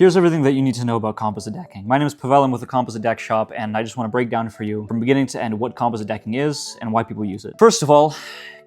Here's everything that you need to know about composite decking. My name is Pavel, I'm with the Composite Deck Shop, and I just want to break down for you from beginning to end what composite decking is and why people use it. First of all,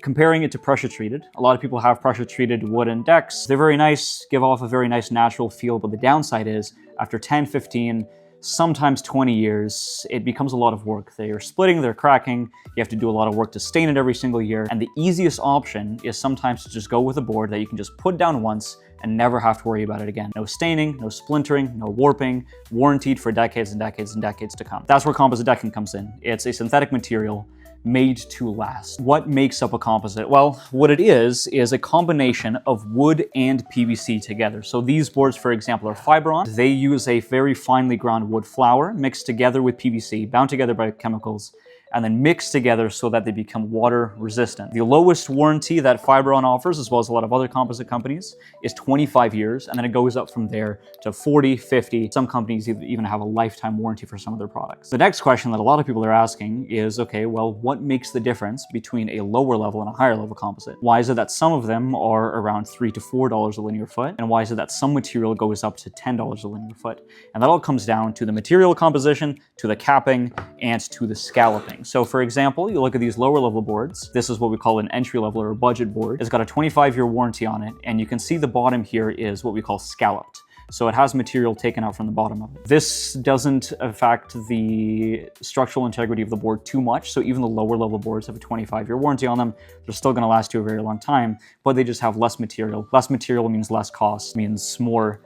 comparing it to pressure treated. A lot of people have pressure treated wooden decks. They're very nice, give off a very nice natural feel, but the downside is after 10, 15, sometimes 20 years, it becomes a lot of work. They're splitting, they're cracking, you have to do a lot of work to stain it every single year, and the easiest option is sometimes to just go with a board that you can just put down once and never have to worry about it again. No staining, no splintering, no warping, warranted for decades and decades and decades to come. That's where composite decking comes in. It's a synthetic material made to last. What makes up a composite? Well, what it is a combination of wood and PVC together. So these boards, for example, are Fibron. They use a very finely ground wood flour mixed together with PVC, bound together by chemicals, and then mixed together so that they become water resistant. The lowest warranty that Fibron offers, as well as a lot of other composite companies, is 25 years, and then it goes up from there to 40, 50. Some companies even have a lifetime warranty for some of their products. The next question that a lot of people are asking is, okay, well, what makes the difference between a lower level and a higher level composite? Why is it that some of them are around $3 to $4 a linear foot? And why is it that some material goes up to $10 a linear foot? And that all comes down to the material composition, to the capping, and to the scalloping. So for example, you look at these lower level boards. This is what we call an entry level or a budget board. It's got a 25-year warranty on it, and you can see the bottom here is what we call scalloped. So it has material taken out from the bottom of it. This doesn't affect the structural integrity of the board too much, so even the lower level boards have a 25-year warranty on them. They're still gonna last you a very long time, but they just have less material. Less material means less cost, means more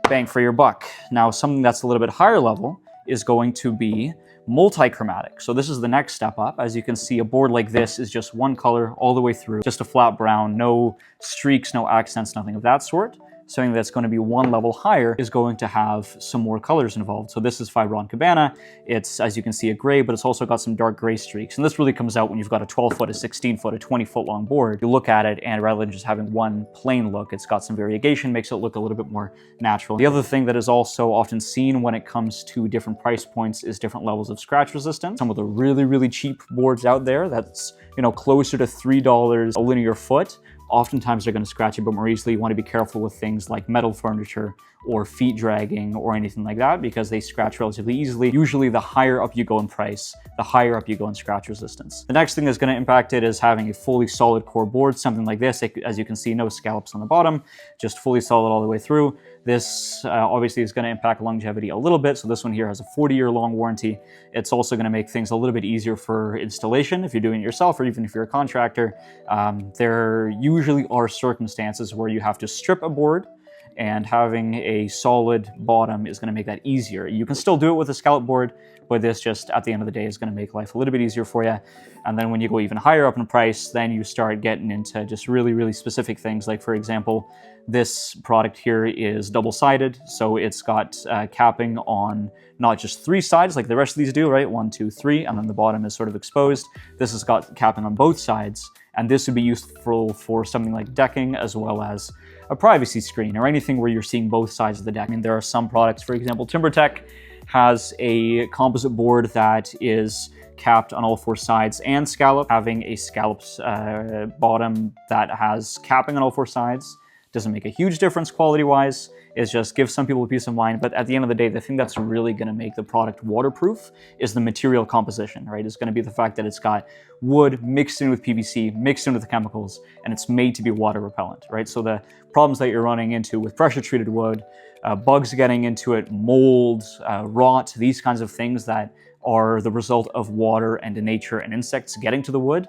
bang for your buck. Now, something that's a little bit higher level is going to be multi-chromatic. So this is the next step up. As you can see, a board like this is just one color all the way through, just a flat brown, no streaks, no accents, nothing of that sort. Something that's going to be one level higher is going to have some more colors involved. So this is 𝗲𝗏𝗃𝗏𝗃. It's, as you can see, a gray, but it's also got some dark gray streaks. And this really comes out when you've got a 12-foot, a 16-foot, a 20-foot long board. You look at it, and rather than just having one plain look, it's got some variegation, makes it look a little bit more natural. The other thing that is also often seen when it comes to different price points is different levels of scratch resistance. Some of the really, really cheap boards out there, that's, you know, closer to $3 a linear foot, oftentimes they're going to scratch a bit more easily. You want to be careful with things like metal furniture or feet dragging or anything like that because they scratch relatively easily. Usually the higher up you go in price, the higher up you go in scratch resistance. The next thing that's going to impact it is having a fully solid core board, something like this. As you can see, no scallops on the bottom, just fully solid all the way through. This obviously is going to impact longevity a little bit. So this one here has a 40-year long warranty. It's also going to make things a little bit easier for installation if you're doing it yourself or even if you're a contractor. There usually are circumstances where you have to strip a board, and having a solid bottom is going to make that easier. You can still do it with a scallop board, but this just at the end of the day is going to make life a little bit easier for you. And then when you go even higher up in price, then you start getting into just really, really specific things. Like for example, this product here is double-sided, so it's got capping on not just three sides like the rest of these do, right? 1, 2, 3, and then the bottom is sort of exposed. This has got capping on both sides, and this would be useful for something like decking as well as a privacy screen or anything where you're seeing both sides of the deck. I mean, there are some products, for example, TimberTech has a composite board that is capped on all four sides and scalloped. Having a scalloped bottom that has capping on all four sides doesn't make a huge difference quality-wise. It just gives some people peace of mind, but at the end of the day, the thing that's really going to make the product waterproof is the material composition, right? It's going to be the fact that it's got wood mixed in with PVC, mixed in with the chemicals, and it's made to be water repellent, right? So the problems that you're running into with pressure-treated wood, bugs getting into it, mold, rot, these kinds of things that are the result of water and nature and insects getting to the wood,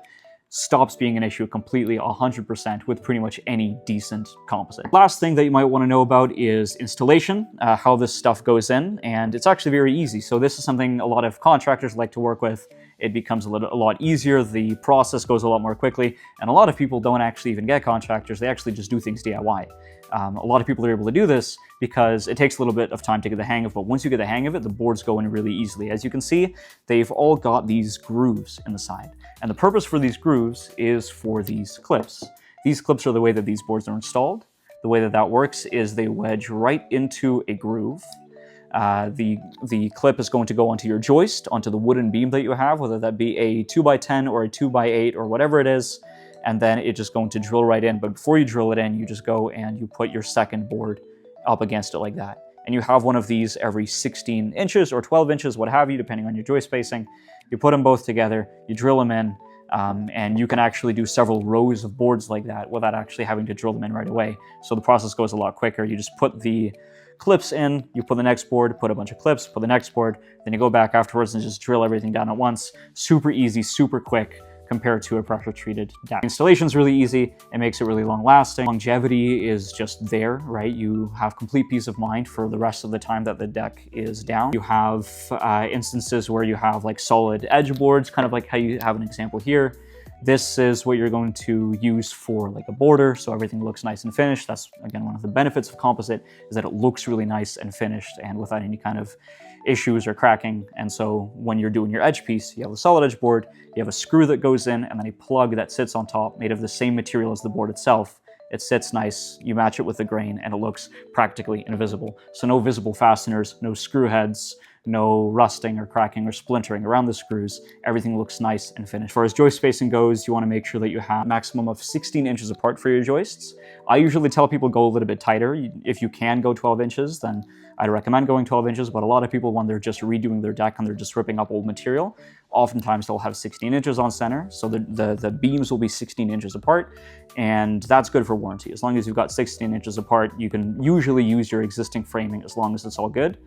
stops being an issue completely 100% with pretty much any decent composite. Last thing that you might want to know about is installation, how this stuff goes in, and it's actually very easy. So this is something a lot of contractors like to work with. It becomes a lot easier, the process goes a lot more quickly, and a lot of people don't actually even get contractors, they actually just do things DIY. A lot of people are able to do this because it takes a little bit of time to get the hang of, but once you get the hang of it, the boards go in really easily. As you can see, they've all got these grooves in the side. And the purpose for these grooves is for these clips. These clips are the way that these boards are installed. The way that that works is they wedge right into a groove. The clip is going to go onto your joist, onto the wooden beam that you have, whether that be a 2x10 or a 2x8 or whatever it is, and then it's just going to drill right in. But before you drill it in, you just go and you put your second board up against it like that. and you have one of these every 16 inches or 12 inches, what have you, depending on your joist spacing. You put them both together, you drill them in, and you can actually do several rows of boards like that without actually having to drill them in right away. So the process goes a lot quicker. You just put the clips in, you put the next board, put a bunch of clips, put the next board, then you go back afterwards and just drill everything down at once. Super easy, super quick compared to a pressure-treated deck. Installation is really easy. It makes it really long-lasting. Longevity is just there, right? You have complete peace of mind for the rest of the time that the deck is down. You have instances where you have like solid edge boards, kind of like how you have an example here. This is what you're going to use for like a border, so everything looks nice and finished. That's, again, one of the benefits of composite, is that it looks really nice and finished and without any kind of issues or cracking. And so when you're doing your edge piece, you have a solid edge board, you have a screw that goes in, and then a plug that sits on top made of the same material as the board itself. It sits nice, you match it with the grain, and it looks practically invisible. So no visible fasteners, no screw heads, no rusting or cracking or splintering around the screws. Everything looks nice and finished. As far as joist spacing goes, you want to make sure that you have a maximum of 16 inches apart for your joists. I usually tell people go a little bit tighter. If you can go 12 inches, then I'd recommend going 12 inches, but a lot of people, when they're just redoing their deck and they're just ripping up old material, oftentimes they'll have 16 inches on center, so the beams will be 16 inches apart, and that's good for warranty. As long as you've got 16 inches apart, you can usually use your existing framing as long as it's all good.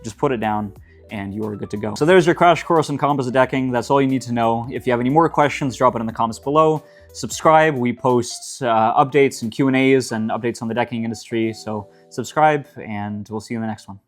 Just put it down, and you are good to go. So there's your crash course on composite decking. That's all you need to know. If you have any more questions, drop it in the comments below. Subscribe. We post updates and Q&As and updates on the decking industry. So subscribe, and we'll see you in the next one.